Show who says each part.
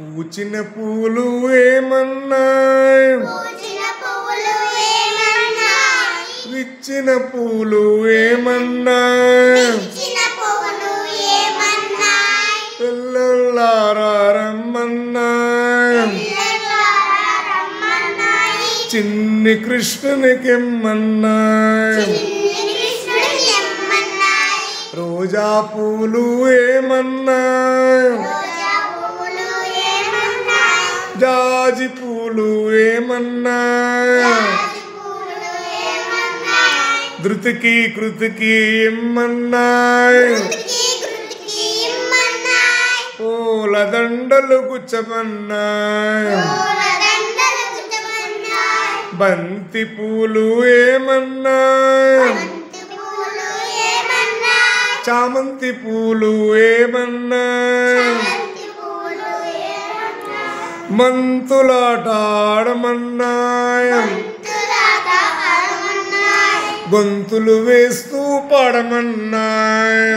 Speaker 1: పూచిన పూలు ఏమన్నాయి, విచ్చిన పూలు ఏమన్నాయి, పిల్లలారా రమ్మన్నాయి, చిన్ని కృష్ణునికెమ్మన్నాయి, రోజా పూలు ఏమన్నాయి, జాజి పూలు ఏమన్నాయి, ధృతికి కృతికి ఏమన్నాయి, పూల దండలు గుచ్చమన్నాయి, బంతి పూలు ఏమన్నాయి, చామంతి పూలు ఏమన్నాయి, మంతులాట ఆడమన్నాయి, గొంతులు వేస్తూ పాడమన్నాయి.